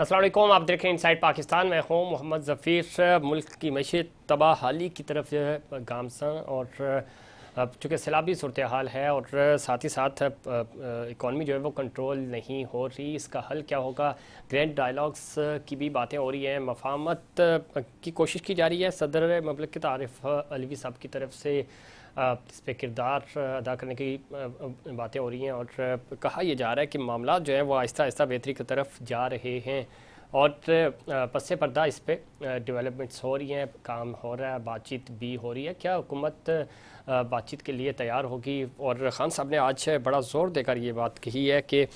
अस्सलाम वालेकुम, आप देख रहे हैं इनसाइड पाकिस्तान। मैं हूँ मोहम्मद ज़फ़ीर। मुल्क की मईशत तबाहाली की तरफ जो है गामसा, और चूँकि सैलाबी सूरत हाल है और साथ ही साथ इकॉनमी जो है वो कंट्रोल नहीं हो रही। इसका हल क्या होगा? ग्रैंड डायलॉग्स की भी बातें हो रही हैं, मफाहमत की कोशिश की जा रही है। सदर ममलिकत आरिफ अलवी साहब की तरफ से इस पर किरदार अदा करने की बातें हो रही हैं, और कहा यह जा रहा है कि मामला जो है वो आहिस्ता आहिस्ता बेहतरी की तरफ जा रहे हैं, और पस्से पर्दा इस पर डेवलपमेंट्स हो रही हैं, काम हो रहा है, बातचीत भी हो रही है। क्या हुकूमत बातचीत के लिए तैयार होगी? और ख़ान साहब ने आज बड़ा ज़ोर देकर ये बात कही है कि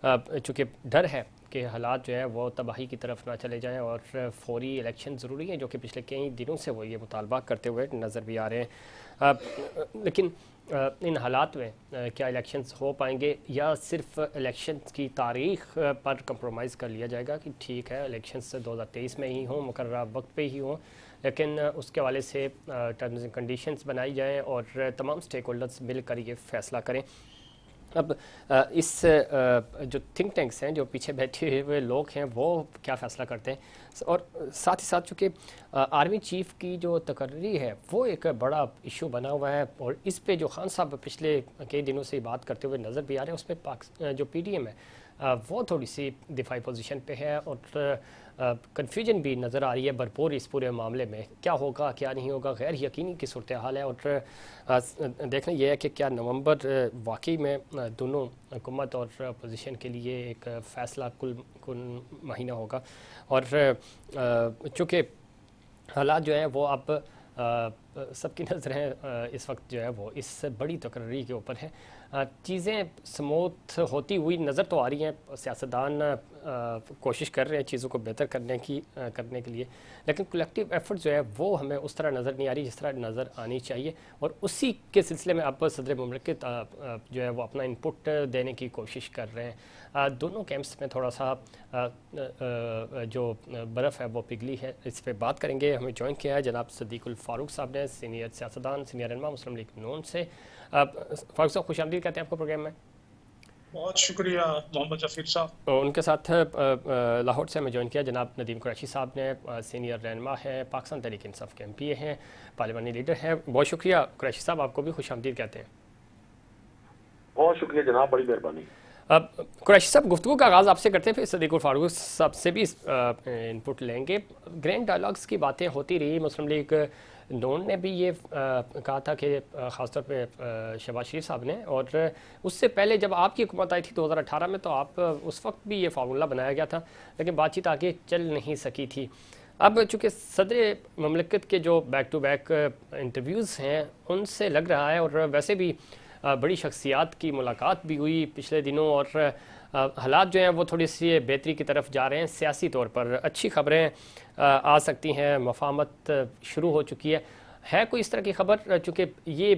चूँकि डर है कि हालात जो है वो तबाही की तरफ ना चले जाएं, और फौरी इलेक्शन ज़रूरी हैं, जो कि पिछले कई दिनों से वो ये मुतालबा करते हुए नज़र भी आ रहे हैं। लेकिन इन हालात में क्या इलेक्शंस हो पाएंगे, या सिर्फ इलेक्शंस की तारीख पर कंप्रोमाइज़ कर लिया जाएगा कि ठीक है इलेक्शंस 2023 में ही हों, मुकर्रर वक्त पे ही हों, लेकिन उसके हवाले से टर्म्स एंड कंडीशंस बनाई जाएं और तमाम स्टेक होल्डर्स मिलकर ये फैसला करें। अब इस जो थिंक टैंक्स हैं, जो पीछे बैठे हुए लोग हैं, वो क्या फ़ैसला करते हैं? और साथ ही साथ चूँकि आर्मी चीफ़ की जो तकर्री है वो एक बड़ा इशू बना हुआ है, और इस पे जो खान साहब पिछले कई दिनों से बात करते हुए नज़र भी आ रहे हैं, उस पर जो PDM है वो थोड़ी सी दिफाई पोजीशन पे है, और कन्फ्यूजन भी नज़र आ रही है भरपूर इस पूरे मामले में। क्या होगा क्या नहीं होगा, गैर यकीनी की सूरत हाल है, और देखना यह है कि क्या नवंबर वाकई में दोनों हुकूमत और अपोजिशन के लिए एक फ़ैसला कुल महीना होगा। और चूँकि हालात जो हैं वो अब सबकी नज़रें इस वक्त जो है वो इस बड़ी तकर्री के ऊपर है। चीज़ें स्मूथ होती हुई नज़र तो आ रही हैं, सियासतदान कोशिश कर रहे हैं चीज़ों को बेहतर करने के लिए, लेकिन कलेक्टिव एफर्ट जो है वो हमें उस तरह नज़र नहीं आ रही जिस तरह नज़र आनी चाहिए। और उसी के सिलसिले में अब सदर मुमलिकत जो है वो अपना इनपुट देने की कोशिश कर रहे हैं। दोनों कैंप्स में थोड़ा सा जो बर्फ़ है वो पिघली है, इस पर बात करेंगे। हमें ज्वाइन किया है जनाब सदीकुल फ़ारूक साहब ने, सीनियर सियासतदान, सीनियर रहनुमा मुस्लिम लीग नून से। फ़ारूक साहब खुशामदीद कहते हैं आपको प्रोग्राम में। बहुत शुक्रिया मोहम्मद जफीर साहब। तो उनके साथ लाहौर से हमें ज्वाइन किया जनाब नदीम कुरैशी साहब ने, सीनियर रहनुमा है, पाकिस्तान तहरीक इंसाफ के MPA हैं, पार्लिमानी लीडर हैं। बहुत शुक्रिया कुरैशी साहब, आपको भी खुशामदीद कहते हैं। बहुत शुक्रिया जनाब, बड़ी मेहरबानी। अब कुरैशी साहब, गुफ्तगू का आगाज़ आपसे करते हैं, फिर सदीकुल फारूक साहब से भी इनपुट लेंगे। ग्रैंड डायलॉग्स की बातें होती रही, मुस्लिम लीग नून ने भी ये कहा था कि ख़ासतौर पे शहबाज शरीफ साहब ने, और उससे पहले जब आपकी हुकूमत आई थी 2018 में, तो आप उस वक्त भी ये फार्मूला बनाया गया था, लेकिन बातचीत आगे चल नहीं सकी थी। अब चूँकि सदर ममलिकत के जो बैक टू बैक इंटरव्यूज़ हैं उनसे लग रहा है, और वैसे भी बड़ी शख्सियात की मुलाकात भी हुई पिछले दिनों, और हालात जो हैं वो थोड़ी सी बेहतरी की तरफ जा रहे हैं। सियासी तौर पर अच्छी खबरें आ सकती हैं, मफाहमत शुरू हो चुकी है कोई इस तरह की खबर? चूँकि ये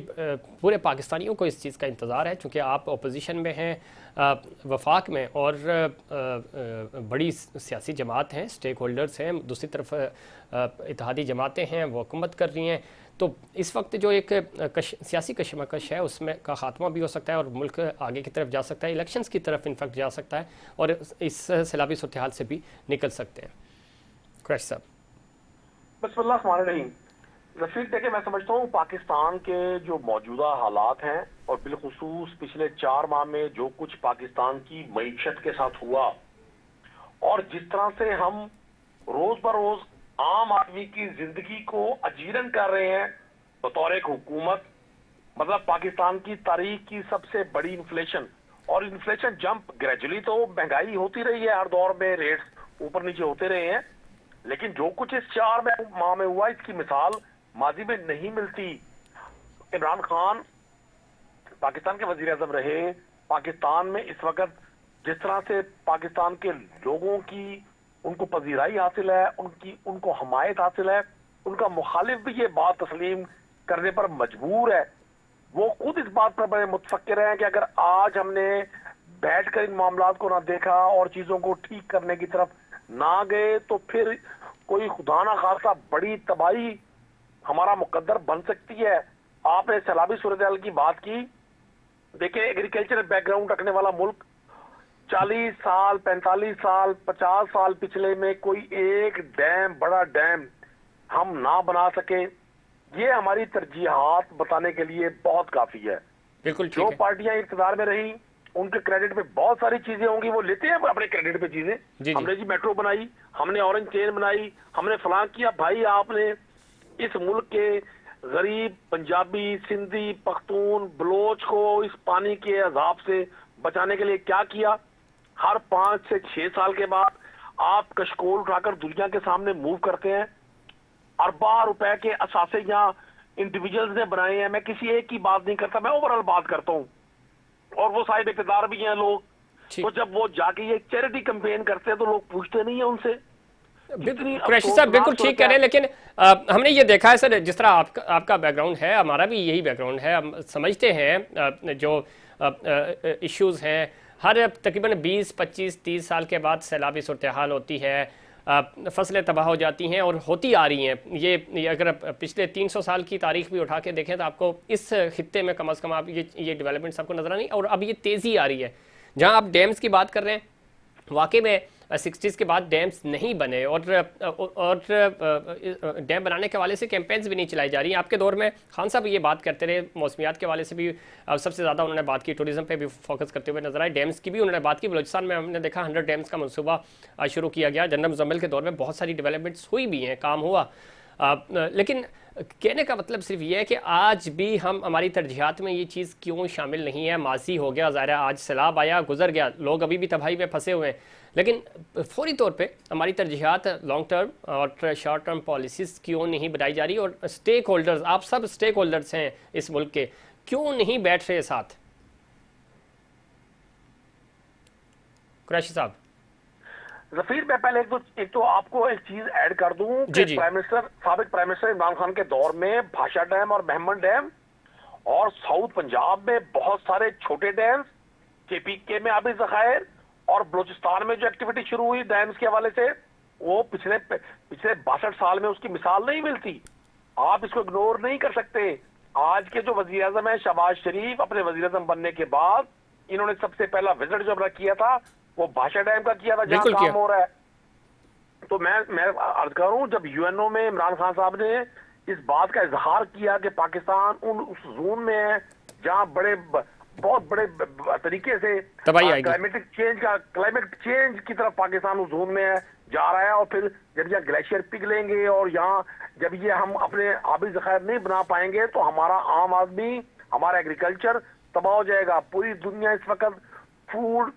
पूरे पाकिस्तानियों को इस चीज़ का इंतज़ार है, चूँकि आप अपोजिशन में हैं, वफाक में, और बड़ी सियासी जमात हैं, स्टेक होल्डर्स हैं, दूसरी तरफ इत्तेहादी जमातें हैं वो हुकूमत कर रही हैं। तो इस वक्त जो एक सियासी कशमकश है उसमें का खात्मा भी हो सकता है, और मुल्क आगे की तरफ जा सकता है, इलेक्शंस की तरफ इनफैक्ट जा सकता है, और इस सैलाबी सूरत हाल से भी निकल सकते हैं। क्रैश साहब। बिस्मिल्लाह रहमान रहीम। रफीक, देखिए, मैं समझता हूँ पाकिस्तान के जो मौजूदा हालात हैं, और बिलखुसूस पिछले 4 माह में जो कुछ पाकिस्तान की मईशत के साथ हुआ, और जिस तरह से हम रोज बरोज आम आदमी की जिंदगी को अजीरन कर रहे हैं बतौर एक हुकूमत, मतलब पाकिस्तान की तारीख की सबसे बड़ी इन्फ्लेशन, और इन्फ्लेशन जंप ग्रेजुअली, तो महंगाई होती रही है हर दौर में, रेट्स ऊपर नीचे होते रहे हैं, लेकिन जो कुछ इस 4 माह में हुआ इसकी मिसाल माजी में नहीं मिलती। इमरान खान पाकिस्तान के वजीर आजम रहे, पाकिस्तान में इस वक्त जिस तरह से पाकिस्तान के लोगों की उनको पजीराई हासिल है, उनको हमायत हासिल है, उनका मुखालिफ भी ये बात तस्लीम करने पर मजबूर है। वो खुद इस बात पर बड़े मुतफक्किर हैं कि अगर आज हमने बैठकर इन मामलात को ना देखा और चीजों को ठीक करने की तरफ ना गए, तो फिर कोई खुदा ना खासा बड़ी तबाही हमारा मुकद्दर बन सकती है। आपने सैलाबी सूरत हाल की बात की। देखिए, एग्रीकल्चर बैकग्राउंड रखने वाला मुल्क 40 साल, 45 साल, 50 साल पिछले में कोई एक डैम, बड़ा डैम हम ना बना सके, ये हमारी तरजीहात बताने के लिए बहुत काफी है। बिल्कुल ठीक जो है। पार्टियां इक़्तिदार में रही उनके क्रेडिट पे बहुत सारी चीजें होंगी, वो लेते हैं अपने क्रेडिट पे चीजें। जी। हमने जी मेट्रो बनाई, हमने ऑरेंज चेन बनाई, हमने फलां किया। भाई आपने इस मुल्क के गरीब पंजाबी, सिंधी, पख्तून, बलोच को इस पानी के अजाब से बचाने के लिए क्या किया? हर 5 से 6 साल के बाद आप कशकोल उठाकर दुनिया के सामने मूव करते हैं। अरबा रुपए के असासे यहाँ इंडिविजुअल्स ने बनाए हैं। मैं किसी एक की बात नहीं करता, मैं ओवरऑल बात करता हूँ, और वो साहिब इक़्तिदार भी हैं लोग। तो जब वो जाके ये चैरिटी कैंपेन करते हैं तो लोग पूछते नहीं है उनसे। कुरैशी साहब बिल्कुल ठीक कह रहे हैं, लेकिन हमने ये देखा है सर, जिस तरह आपका बैकग्राउंड है, हमारा भी यही बैकग्राउंड है। हम समझते हैं जो इश्यूज़ हैं, हर तकरीबन 20, 25, 30 साल के बाद सैलाबी सूरत हाल होती है, फसलें तबाह हो जाती हैं और होती आ रही हैं। ये अगर पिछले 300 साल की तारीख भी उठा के देखें तो आपको इस खित्ते में कम अज़ कम आप ये डेवलपमेंट्स आपको नजर नहीं, और अब ये तेज़ी आ रही है। जहाँ आप डैम्स की बात कर रहे हैं, वाकई में 60s के बाद डैम्स नहीं बने, और डैम बनाने के हवाले से कैंपेन्स भी नहीं चलाई जा रही हैं। आपके दौर में खान साहब ये बात करते रहे, मौसमियात के हवाले से भी सबसे ज़्यादा उन्होंने बात की, टूरिज्म पे भी फोकस करते हुए नजर आए, डैम्स की भी उन्होंने बात की। बलूचिस्तान में हमने देखा 100 डैम्स का मनसूबा शुरू किया गया। जनरल मुजम्मिल के दौर में बहुत सारी डेवलपमेंट्स हुई भी हैं, काम हुआ, लेकिन कहने का मतलब सिर्फ ये है कि आज भी हम हमारी तरजीहात में ये चीज़ क्यों शामिल नहीं है। माजी हो गया, ज़ाहिर है आज सैलाब आया, गुजर गया, लोग अभी भी तबाही में फंसे हुए हैं, लेकिन फौरी तौर पे हमारी तरजीहात लॉन्ग टर्म और शॉर्ट टर्म पॉलिसीज़ क्यों नहीं बनाई जा रही, और स्टेक होल्डर्स, आप सब स्टेक होल्डर्स हैं इस मुल्क के, क्यों नहीं बैठ रहे साथ? कुरैशी साहब। जफीर, मैं पहले एक तो आपको एक चीज ऐड कर दूं कि साबिक प्राइम मिनिस्टर इमरान खान के दौर में भाषा डैम और मेहमन डैम और साउथ पंजाब में बहुत सारे छोटे डैम्स, केपीके में आबी जखायर, और बलूचिस्तान में जो एक्टिविटी शुरू हुई डैम्स के हवाले से, वो पिछले 62 साल में उसकी मिसाल नहीं मिलती। आप इसको इग्नोर नहीं कर सकते। आज के जो वजीर आजम है शहबाज शरीफ, अपने वजीर आजम बनने के बाद इन्होंने सबसे पहला विजिट जो किया था वो भाषा डैम का किया था, जहां काम हो रहा है। तो मैं अर्ज कर रहा हूं, जब यूएनओ में इमरान खान साहब ने इस बात का इजहार किया कि पाकिस्तान उस जोन में है जहां बहुत बड़े तरीके से क्लाइमेट चेंज की तरफ पाकिस्तान उस जोन में जा रहा है, और फिर जब यह ग्लेशियर पिघलेंगे और यहाँ जब ये हम अपने आबी जखायर नहीं बना पाएंगे तो हमारा आम आदमी, हमारा एग्रीकल्चर तबाह हो जाएगा। पूरी दुनिया इस वक्त फूड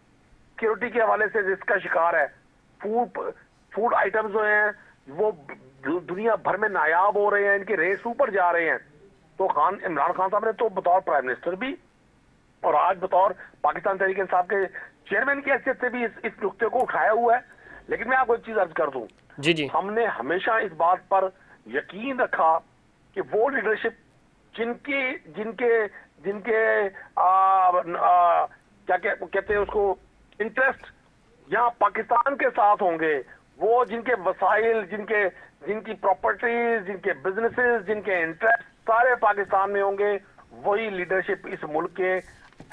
सिक्योरिटी के हवाले से जिसका शिकार है। फूड आइटम्स जो हैं वो दुनिया भर में नायाब हो रहे हैं, इनके रेट्स ऊपर जा रहे हैं। तो इमरान खान साहब ने तो बतौर प्राइम मिनिस्टर भी और आज बतौर पाकिस्तान तहरीक इंसाफ के चेयरमैन की हैसियत से भी इस नुक्ते को उठाया हुआ है। लेकिन मैं आपको एक चीज अर्ज कर दूं, जी, हमने हमेशा इस बात पर यकीन रखा कि वो लीडरशिप जिनके क्या कहते हैं उसको, इंटरेस्ट यहाँ पाकिस्तान के साथ होंगे, वो जिनके वसाइल, जिनकी प्रॉपर्टीज, जिनके बिजनेसेस, जिनके इंटरेस्ट सारे पाकिस्तान में होंगे, वही लीडरशिप इस मुल्क के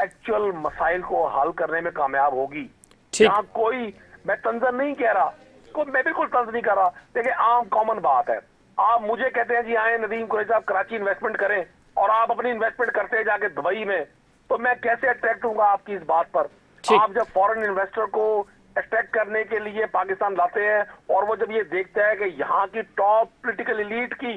एक्चुअल मसाइल को हल करने में कामयाब होगी। यहाँ कोई, मैं तंजन नहीं कह रहा, मैं बिल्कुल तंज नहीं कर रहा। देखिए, आम कॉमन बात है, आप मुझे कहते हैं जी आए नदीम कुरैशी साहब कराची इन्वेस्टमेंट करें, और आप अपनी इन्वेस्टमेंट करते हैं जाके दुबई में, तो मैं कैसे अट्रैक्ट हूँ आपकी इस बात पर? आप जब फॉरेन इन्वेस्टर को अट्रैक्ट करने के लिए पाकिस्तान लाते हैं और वो जब ये देखता है कि यहाँ की टॉप पॉलिटिकल एलीट की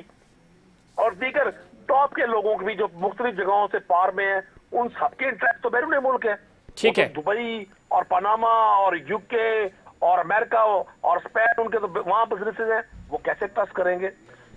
और दीगर टॉप के लोगों की भी जो मुख्तलिफ जगहों से पार में है, उन सबके इंटरेस्ट तो बैरून मुल्क है। ठीक है, दुबई और पनामा और यूके और अमेरिका और स्पेन, उनके तो वहां बिजनेसेस हैं, वो कैसे टच करेंगे?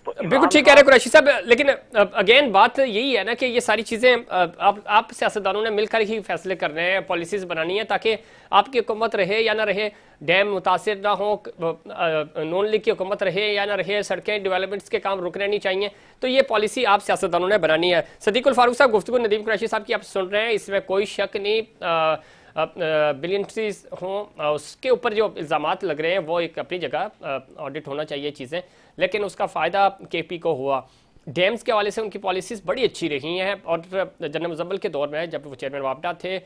तो बिल्कुल ठीक कह रहे कुरैशी साहब, लेकिन अगेन बात यही है ना कि ये सारी चीज़ें आप सियासतदानों ने मिलकर ही फैसले करने हैं, पॉलिसीज़ बनानी है ताकि आपकी हुकूमत रहे या ना रहे, डैम मुतासिर ना हो, नून लीग की हुकूमत रहे या ना रहे, सड़कें डेवलपमेंट्स के काम रुकने नहीं चाहिए, तो ये पॉलिसी आप सियासतदानों ने बनानी है। सदीकुल फारूक साहब, गुफ्तगू नदीम कुरैशी साहब की आप सुन रहे हैं, इसमें कोई शक नहीं, बिलियंट्रीज हों, उसके ऊपर जो इल्ज़ामात लग रहे हैं वो एक अपनी जगह ऑडिट होना चाहिए चीज़ें, लेकिन उसका फ़ायदा केपी को हुआ। डैम्स के हवाले से उनकी पॉलिसीज़ बड़ी अच्छी रही हैं, और जनरल मुजम्मिल के दौर में जब वो चेयरमैन वापडा थे,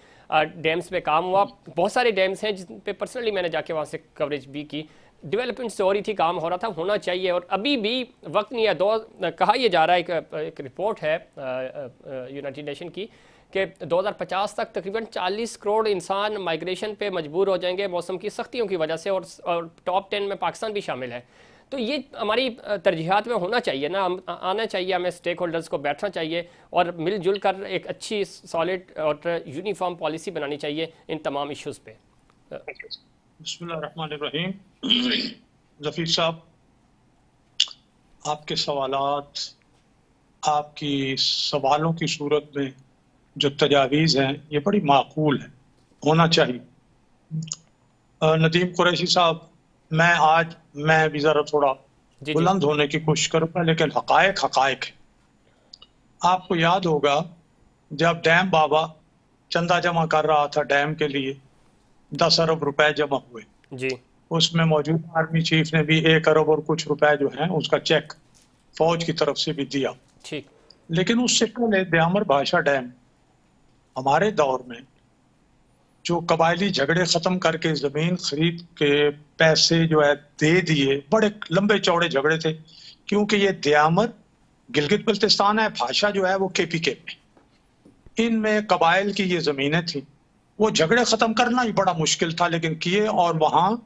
डैम्स पे काम हुआ। बहुत सारे डैम्स हैं जिन पे पर्सनली मैंने जाके वहाँ से कवरेज भी की। डेवलपमेंट से हो रही थी, काम हो रहा था, होना चाहिए, और अभी भी वक्त नहीं है। कहा यह जा रहा है, एक रिपोर्ट है यूनाइटेड नेशन की कि 2050 तक तकरीबन 40 करोड़ इंसान माइग्रेशन पे मजबूर हो जाएंगे मौसम की सख्तियों की वजह से, और टॉप 10 में पाकिस्तान भी शामिल है। तो ये हमारी तरजीहात में होना चाहिए ना, आना चाहिए, हमें स्टेक होल्डर्स को बैठना चाहिए और मिलजुल कर एक अच्छी सॉलिड और यूनिफॉर्म पॉलिसी बनानी चाहिए इन तमाम इश्यूज़ पे। बिस्मिल्लाहिर्रहमानिर्रहीम। ज़फ़ीर साहब, आपके सवालात, आपकी सवालों की सूरत में जो तजावीज़ हैं ये बड़ी माकूल है, होना चाहिए। नदीम कुरैशी साहब, मैं भी ज़रा थोड़ा बुलंद होने की कोशिश करूँगा, लेकिन हक़ाइक़ हक़ाइक़ है। आपको याद होगा जब डैम बाबा चंदा जमा कर रहा था डैम के लिए, 10 अरब रुपए जमा हुए जी। उसमें मौजूद आर्मी चीफ ने भी 1 अरब और कुछ रुपए जो हैं उसका चेक फौज की तरफ से भी दिया। ठीक। लेकिन उससे पहले दयामर भाषा डैम हमारे दौर में जो कबायली झगड़े खत्म करके जमीन खरीद के पैसे जो है दे दिए, बड़े लंबे चौड़े झगड़े थे, क्योंकि ये दयामर गिलगित बल्तिस्तान है, भाषा जो है वो KPK में, इनमें कबाइल की ये जमीनें थी। वो झगड़े खत्म करना ही बड़ा मुश्किल था, लेकिन किए, और वहां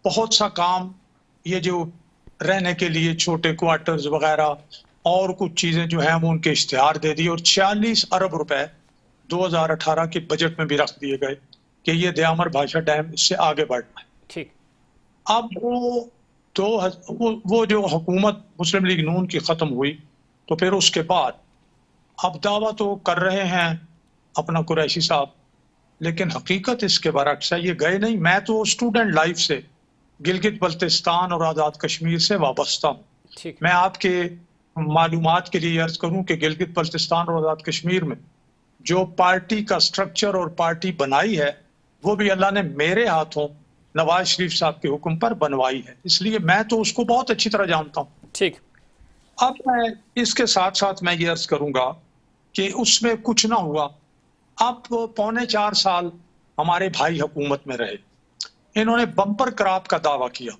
बहुत सा काम, ये जो रहने के लिए छोटे क्वार्टर्स वगैरह और कुछ चीजें जो हैं वो उनके इश्तिहार दे दिए, और 46 अरब रुपए 2018 के बजट में भी रख दिए गए कि ये दयामर भाषा डैम इससे आगे बढ़ना है। ठीक। अब वो जो हुकूमत मुस्लिम लीग नून की खत्म हुई, तो फिर उसके बाद अब दावा तो कर रहे हैं अपना कुरैशी साहब, लेकिन हकीकत इसके बरक्स है, ये गए नहीं। मैं तो स्टूडेंट लाइफ से गिलगित बल्तिस्तान और आज़ाद कश्मीर से वाबस्ता हूँ। मैं आपके मालूमात के लिए अर्ज करूं कि गिलगित बल्तिस्तान और आज़ाद कश्मीर में जो पार्टी का स्ट्रक्चर और पार्टी बनाई है, वो भी अल्लाह ने मेरे हाथों नवाज शरीफ साहब के हुक्म पर बनवाई है, इसलिए मैं तो उसको बहुत अच्छी तरह जानता हूँ। ठीक। अब मैं इसके साथ साथ मैं ये अर्ज करूंगा कि उसमें कुछ ना हुआ। अब 3.25 साल हमारे भाई हुकूमत में रहे, इन्होंने बम्पर क्रॉप का दावा किया,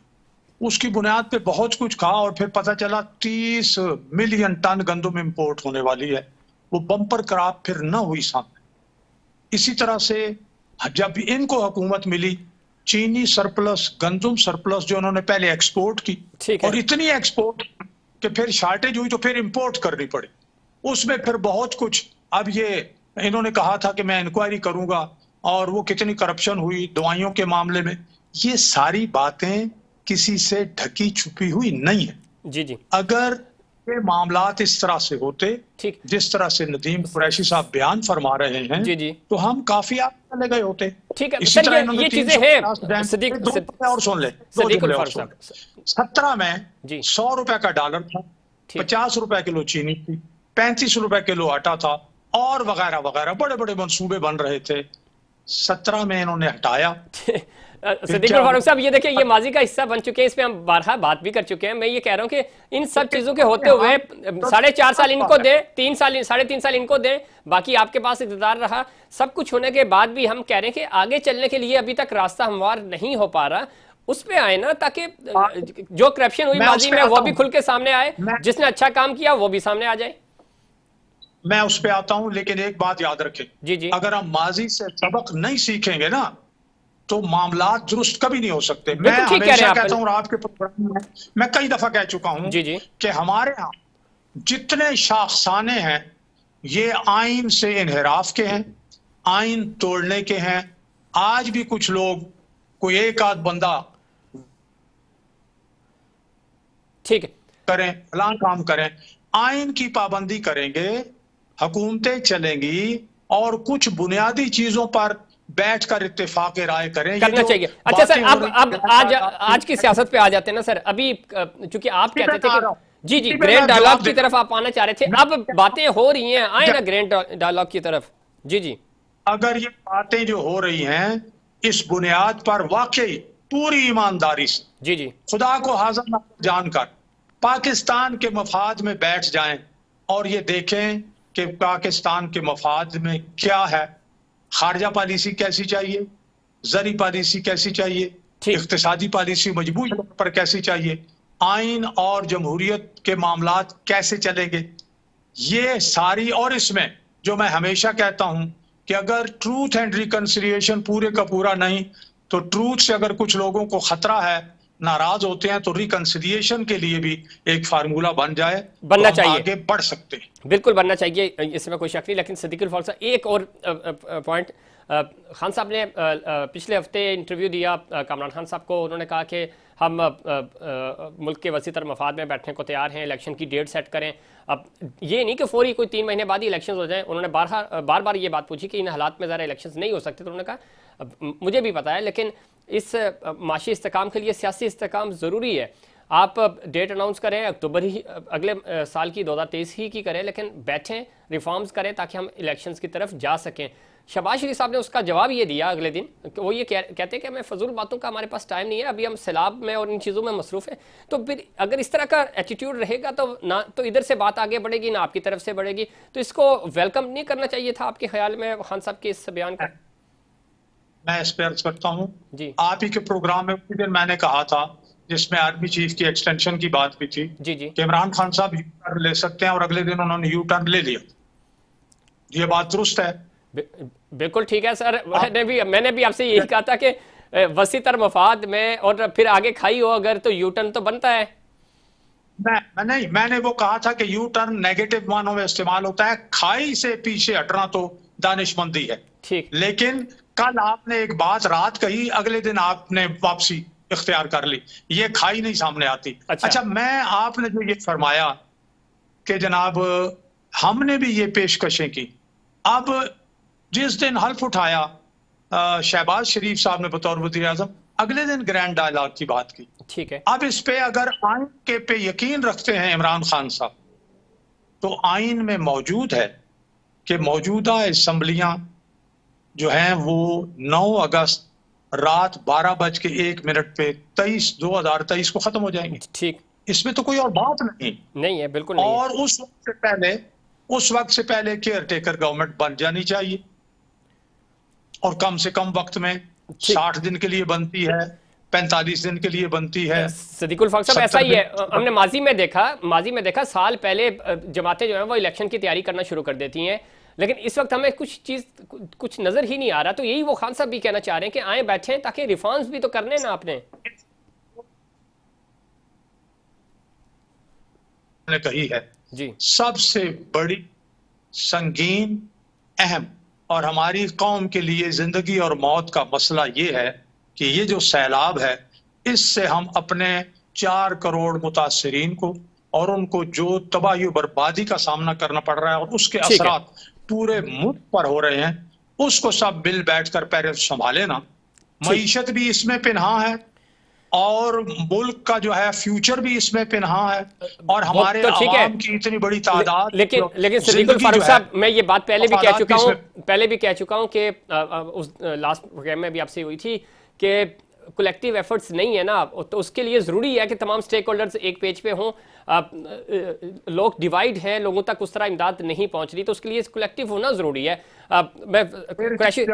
उसकी बुनियाद पे बहुत कुछ कहा, और फिर पता चला 30 मिलियन टन गंदम इंपोर्ट होने वाली है। वो बम्पर क्रॉप फिर न हुई सामने। इसी तरह से जब इनको हुकूमत मिली, चीनी सरप्लस, गंदम सरप्लस जो उन्होंने पहले एक्सपोर्ट की, और इतनी एक्सपोर्ट कि फिर शार्टेज हुई तो फिर इंपोर्ट करनी पड़ी, उसमें फिर बहुत कुछ। अब ये इन्होंने कहा था कि मैं इंक्वायरी करूंगा, और वो कितनी करप्शन हुई दवाइयों के मामले में, ये सारी बातें किसी से ढकी छुपी हुई नहीं है। जी जी। अगर ये मामलात इस तरह से होते, जिस तरह से नदीम कुरैशी साहब बयान फरमा रहे हैं, जी जी, तो हम काफी आगे चले गए होते। ठीक है सर, ये चीजें हैं। और सुन ले, 17 में 100 रुपए का डॉलर था, 50 रुपए किलो चीनी थी, 35 रुपए किलो आटा था, और वगैरह वगैरह बड़े बड़े मंसूबे बन रहे थे। 17 में इन्होंने हटाया। सिद्दीक फारूक साहब, ये देखिए, ये माजी का हिस्सा बन चुके हैं, इस पे हम बारहा बात भी कर चुके हैं। मैं ये कह रहा हूं कि इन सब चीजों के होते हुए 4.5 साल इनको दे, 3 साल 3.5 साल इनको दे, बाकी आपके पास इक़्तिदार रहा, सब कुछ होने के बाद भी हम कह रहे हैं कि आगे चलने के लिए अभी तक रास्ता हमवार नहीं हो पा रहा। उस पे आए ना, ताकि जो करप्शन हुई माजी में वो भी खुल के सामने आए, जिसने अच्छा काम किया वो भी सामने आ जाए। मैं उस पे आता हूं, लेकिन एक बात याद रखें, जी जी, अगर हम माजी से सबक नहीं सीखेंगे ना, तो मामलात दुरुस्त कभी नहीं हो सकते। मैं हमेशा कहता हूं, आपके प्रोग्राम में मैं कई दफा कह चुका हूं कि हमारे यहाँ जितने शाखसाने हैं ये आइन से इनहराफ के हैं, आइन तोड़ने के हैं। आज भी कुछ लोग, कोई एक आध बंदा ठीक है करें, फलां काम करें, आइन की पाबंदी करेंगे, हुकूमतें चलेंगी, और कुछ बुनियादी चीजों पर बैठकर इत्तेफाक राय करें, करना चाहिए। अच्छा सर, अब आज की सियासत पे आ जाते हैं ना सर। अभी चूंकि आप कहते थे कि जी जी ग्रैंड डायलॉग की तरफ आप आना चाह रहे थे, अब बातें हो रही हैं, आए ना ग्रैंड डायलॉग की तरफ। जी जी, अगर ये बातें जो हो रही हैं इस बुनियाद पर वाकई पूरी ईमानदारी से, जी जी, खुदा को हाजिर जानकर पाकिस्तान के मफाद में बैठ जाएं और ये देखें कि पाकिस्तान के मफाद में क्या है, खारजा पॉलिसी कैसी चाहिए, ज़री पॉलिसी कैसी चाहिए, इक्तिसादी पॉलिसी मजबूत पर कैसी चाहिए, आइन और जमहूरियत के मामलात कैसे चलेंगे, ये सारी। और इसमें जो मैं हमेशा कहता हूं कि अगर ट्रूथ एंड रिकंसिलिएशन पूरे का पूरा नहीं, तो ट्रूथ से अगर कुछ लोगों को खतरा है, नाराज होते हैं, तो रिकंसिलिएशन के लिए भी एक फार्मूला बन जाए, बनना तो चाहिए, आगे बढ़ सकते हैं। बिल्कुल बनना चाहिए, इसमें कोई शक नहीं। लेकिन सदीकुल फारूक साहब, एक और पॉइंट, खान साहब ने पिछले हफ्ते इंटरव्यू दिया कामरान खान साहब को, उन्होंने कहा कि हम मुल्क के वसी तर मफाद में बैठने को तैयार हैं, इलेक्शन की डेट सेट करें। अब ये नहीं कि फौरी कोई 3 महीने बाद ही इलेक्शन हो जाए। उन्होंने बार बार ये बात पूछी कि इन हालात में ज़रा इलेक्शन नहीं हो सकते, तो उन्होंने कहा मुझे भी पता है, लेकिन इस माशी इस्तेकाम के लिए सियासी इस्तेकाम ज़रूरी है। आप डेट अनाउंस करें अक्टूबर ही अगले साल की 2023 ही की करें, लेकिन बैठें, रिफॉर्म्स करें ताकि हम इलेक्शंस की तरफ जा सकें। शहबाज शरीफ साहब ने उसका जवाब ये दिया अगले दिन, वो ये कहते हैं कि हमें फजूल बातों का हमारे पास टाइम नहीं है, अभी हम सैलाब में और इन चीज़ों में मसरूफ़ हैं। तो फिर अगर इस तरह का एटीट्यूड रहेगा तो ना तो इधर से बात आगे बढ़ेगी ना आपकी तरफ से बढ़ेगी। तो इसको वेलकम नहीं करना चाहिए था आपके ख्याल में खान साहब के इस बयान को? मैं इस पर अर्ज करता हूँ जी, आप ही के प्रोग्राम में उसी दिन मैंने कहा था, जिसमें आर्मी चीफ की एक्सटेंशन की बात भी थी, जी, जी, कि इमरान खान साहब यू टर्न ले सकते हैं, और अगले दिन उन्होंने यू टर्न ले लिया। ये बात दुरुस्त है? बिल्कुल ठीक है सर। मैंने भी आपसे यही कहा था कि वसी तर मफाद में और फिर आगे खाई हो अगर, तो यू टर्न तो बनता है। मैंने वो कहा था कि यू टर्न नेगेटिव मानों में इस्तेमाल होता है, खाई से पीछे हटना तो दानिशमंदी है। ठीक, लेकिन कल आपने एक बात रात कही, अगले दिन आपने वापसी इख्तियार कर ली, ये खाई नहीं सामने आती। अच्छा, मैं आपने जो ये फरमाया कि जनाब हमने भी ये पेशकशें की, अब जिस दिन हल्फ उठाया शहबाज शरीफ साहब ने बतौर वज़ीर आज़म, अगले दिन ग्रैंड डायलॉग की बात की। ठीक है, अब इस पे अगर आइन के पे यकीन रखते हैं इमरान खान साहब, तो आइन में मौजूद है कि मौजूदा असम्बलियां जो हैं वो 9 अगस्त रात 12:01 पे 23/2023 को खत्म हो जाएंगे। ठीक, इसमें तो कोई और बात नहीं है, बिल्कुल नहीं और है। उस वक्त से पहले केयर टेकर गवर्नमेंट बन जानी चाहिए, और कम से कम वक्त में 60 दिन के लिए बनती है, 45 दिन के लिए बनती है। सदीकुल फारूक साहब, ऐसा ही है, हमने माजी में देखा साल पहले जमातें जो है वो इलेक्शन की तैयारी करना शुरू कर देती हैं, लेकिन इस वक्त हमें कुछ नजर ही नहीं आ रहा। तो यही वो खान साहब भी कहना चाह रहे हैं कि आए बैठे ताकि रिफॉर्म्स भी तो करने ना आपने कही है जी। सबसे बड़ी, संगीन, अहम और हमारी कौम के लिए जिंदगी और मौत का मसला ये है कि ये जो सैलाब है, इससे हम अपने 4 करोड़ मुतासरीन को और उनको जो तबाही बर्बादी का सामना करना पड़ रहा है और उसके असरात पूरे मुल्क पर हो रहे हैं, उसको सब मिल बैठकर पहले संभाले ना। मईशत भी इसमें पिन्हा है और मुल्क का जो है फ्यूचर भी इसमें पिन्हा है, और हमारे आवाम की इतनी बड़ी तादाद। लेकिन सदीकुल फारूक साहब, मैं ये बात पहले भी कह चुका हूं कि उस लास्ट प्रोग्राम में भी आपसे हुई थी कि कलेक्टिव एफर्ट्स नहीं है ना, तो उसके लिए जरूरी है कि तमाम स्टेक होल्डर्स एक पेज पे हों। लोग डिवाइड हैं, लोगों तक उस तरह इमदाद नहीं पहुंच रही, तो उसके लिए कलेक्टिव होना जरूरी है। मैं कुरैशी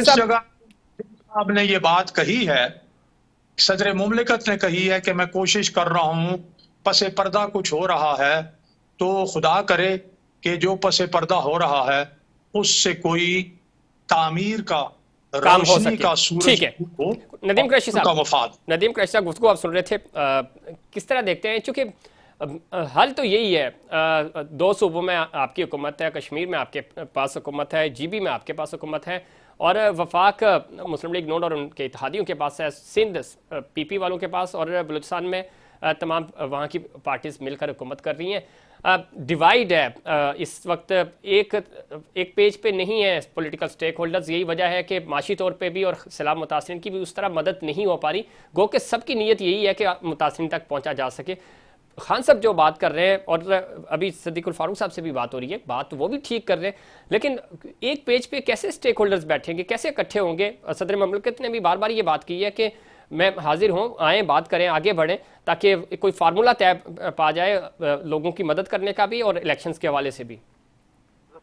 साहब ने ये बात कही है, सदर मुमलिकत ने कही है कि मैं कोशिश कर रहा हूं, पसे पर्दा कुछ हो रहा है, तो खुदा करे कि जो पसे पर्दा हो रहा है उससे कोई तामीर का, काम हो सके। का सूरज ठीक है, नदीम कुरैशी साहब, गुफ्तगू आप सुन रहे थे, किस तरह देखते हैं, चूंकि हल तो यही है, 2 सूबों में आपकी हुकूमत है, कश्मीर में आपके पास हुकूमत है, GB में आपके पास हुकूमत है, और वफाक मुस्लिम लीग नून और उनके इत्तेहादियों के पास है, सिंध PP वालों के पास, और बलूचिस्तान में तमाम वहाँ की पार्टीज मिलकर हुकूमत कर रही हैं। डिवाइड है इस वक्त, एक पेज पे नहीं है पॉलिटिकल स्टेक होल्डर्स। यही वजह है कि माशी तौर पे भी और सैलाब मुतासरीन की भी उस तरह मदद नहीं हो पा रही। गो कि सबकी नीयत यही है कि मुतासरीन तक पहुँचा जा सके। खान साहब जो बात कर रहे हैं, और अभी सदीकुल फारूक साहब से भी बात हो रही है, बात वो भी ठीक कर रहे हैं, लेकिन एक पेज पे कैसे स्टेक होल्डर्स बैठेंगे, कैसे इकट्ठे होंगे? सदर मुमलिकत ने भी बार बार ये बात की है कि मैं हाजिर हूँ, आएँ बात करें, आगे बढ़ें, ताकि कोई फार्मूला तय पा जाए लोगों की मदद करने का भी और इलेक्शंस के हवाले से भी।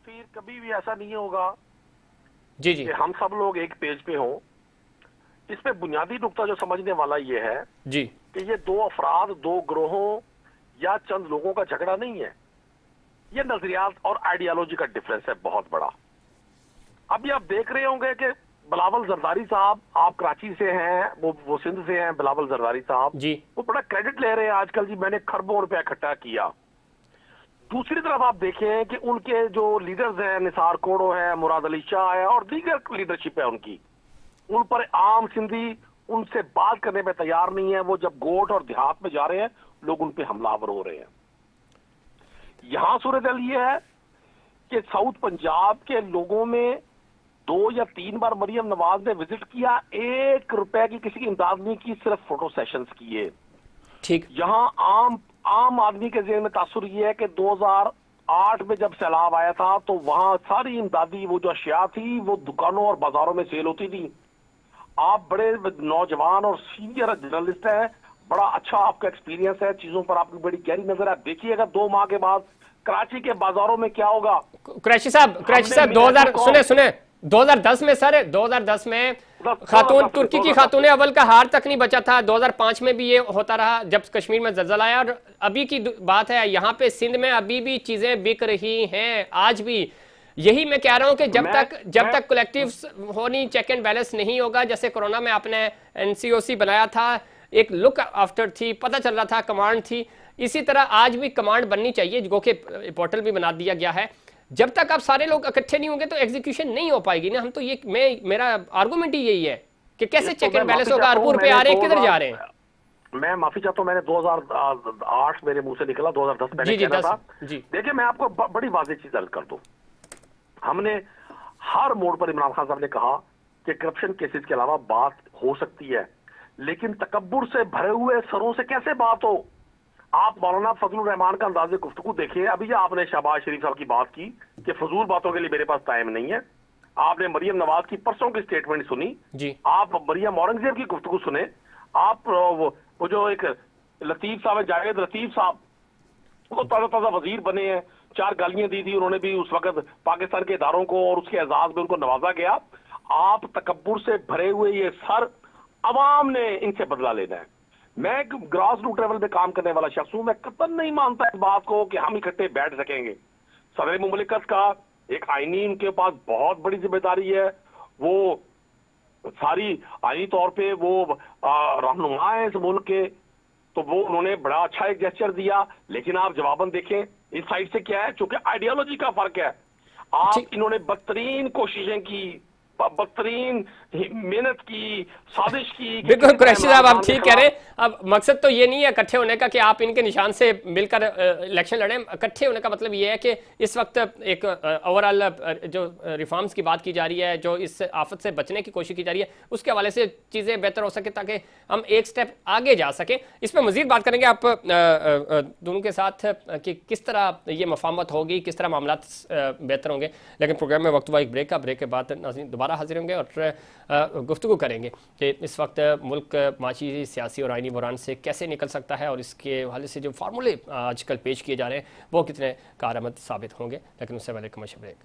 फिर कभी भी ऐसा नहीं होगा जी जी कि हम सब लोग एक पेज पे हों। इसमें बुनियादी नुक्ता जो समझने वाला ये है जी कि ये दो अफराद, दो ग्रोहों या चंद लोगों का झगड़ा नहीं है, ये नजरियात और आइडियोलॉजी का डिफरेंस है बहुत बड़ा। अभी आप देख रहे होंगे कि बिलावल जरदारी साहब, आप कराची से हैं, वो सिंध से हैं, बिलावल जरदारी साहब जी, वो बड़ा क्रेडिट ले रहे हैं आजकल, जी मैंने खरबों रुपया इकट्ठा किया। दूसरी तरफ आप देखें कि उनके जो लीडर्स हैं, निसार कोड़ो है, मुराद अली शाह है और दीगर लीडरशिप है उनकी, उन पर आम सिंधी उनसे बात करने में तैयार नहीं है। वो जब गोट और देहात में जा रहे हैं, लोग उन पे हमलावर हो रहे हैं। यहां सूरत ये है कि साउथ पंजाब के लोगों में 2 या 3 बार मरियम नवाज ने विजिट किया, 1 रुपए की किसी की इमदाद नहीं की, सिर्फ फोटो सेशंस किए। ठीक। यहां आम आदमी के ज़हन में तासुर ये है कि 2008 में जब सैलाब आया था तो वहां सारी इमदादी वो जो अशिया थी वो दुकानों और बाजारों में सेल होती थी। आप बड़े नौजवान और सीनियर जर्नलिस्ट हैं, बड़ा अच्छा आपका एक्सपीरियंस है, चीजों पर आपकी बड़ी गहरी नजर है। देखिएगा 2 माह के बाद कराची के बाजारों में क्या होगा। कुरैशी साहब 2010 में सर, 2010 में खातून, तुर्की की खातून अव्वल का हार तक नहीं बचा था। 2005 में भी ये होता रहा जब कश्मीर में जलजला आया, और अभी की बात है यहाँ पे सिंध में अभी भी चीजें बिक रही हैं आज भी। यही मैं कह रहा हूं कि जब तक कलेक्टिव होनी, चेक एंड बैलेंस नहीं होगा, जैसे कोरोना में आपने एनसीओसी बनाया था, एक लुक आफ्टर थी, पता चल रहा था, कमांड थी, इसी तरह आज भी कमांड बननी चाहिए, जो कि पोर्टल भी बना दिया गया है। जब तक आप सारे लोग इकट्ठे नहीं होंगे तो एग्जीक्यूशन नहीं हो पाएगी ना। हम तो ये मेरा आर्गुमेंट ही यही है कि कैसे चेक एंड बैलेंस होगा, अरपुर पे आ रहे हैं, किधर जा रहे हैं। मैं माफी चाहता हूं, मैंने 2008 मेरे मुंह से निकला, 2010 मैंने कहना था। देखिए मैं आपको बड़ी वाज़ेह चीज अर्ज कर दूं, हमने हर मोड़ पर इमरान खान साहब ने कहा कि करप्शन केसेस के अलावा बात हो सकती है, लेकिन तकब्बुर से भरे हुए सरों से कैसे बात हो। आप मौलाना फजलुर रहमान का अंदाज़े गुफ्तगू देखिए। अभी आपने शहबाज शरीफ साहब की बात की कि फजूल बातों के लिए मेरे पास टाइम नहीं है। आपने मरियम नवाज की परसों की स्टेटमेंट सुनी जी। आप मरियम औरंगजेब की गुफ्तगू सुने। आप वो जो एक लतीफ साहब, जावेद लतीफ साहब, वो ताज़ा ताज़ा वजीर बने हैं, 4 गालियां दी थी उन्होंने भी उस वक्त पाकिस्तान के इदारों को, और उसके एजाज में उनको नवाजा गया। आप तकब्बुर से भरे हुए ये सर, अवाम ने इनसे बदला लेना है। मैं ग्रास रूट लेवल पे काम करने वाला शख्स हूं, मैं कतई नहीं मानता इस बात को कि हम इकट्ठे बैठ सकेंगे। सदर मुमलिकत का एक आईनी उनके पास बहुत बड़ी जिम्मेदारी है, वो सारी आईनी तौर पे वो रहनुमा है इस मुल्क के, तो वो उन्होंने बड़ा अच्छा एक जेस्चर दिया। लेकिन आप जवाबन देखें इस साइड से क्या है, चूंकि आइडियोलॉजी का फर्क है। आप इन्होंने बदतरीन कोशिशें की, बदतरीन मेहनत की, साजिश की। बिल्कुल कुरैशी साहब आप ठीक कह रहे हैं। अब मकसद तो ये नहीं है इकट्ठे होने का कि आप इनके निशान से मिलकर इलेक्शन लड़ें। इकट्ठे होने का मतलब ये है कि इस वक्त एक ओवरऑल जो रिफॉर्म्स की बात की जा रही है, जो इस आफत से बचने की कोशिश की जा रही है, उसके हवाले से चीज़ें बेहतर हो सके ताकि हम एक स्टेप आगे जा सकें। इस पर मजीद बात करेंगे आप दोनों के साथ कि किस तरह ये मफाहमत होगी, किस तरह मामला बेहतर होंगे। लेकिन प्रोग्राम में वक्त हुआ एक ब्रेक का, ब्रेक के बाद नाज़रीन दोबारा हाजिर होंगे और गुफ्तगू करेंगे कि इस वक्त मुल्क माशी, सियासी और आईनी बुरान से कैसे निकल सकता है, और इसके हवाले से जो फार्मूले आजकल पेश किए जा रहे हैं वो कितने कारआमद साबित होंगे। लेकिन उससे पहले कमर्शियल ब्रेक।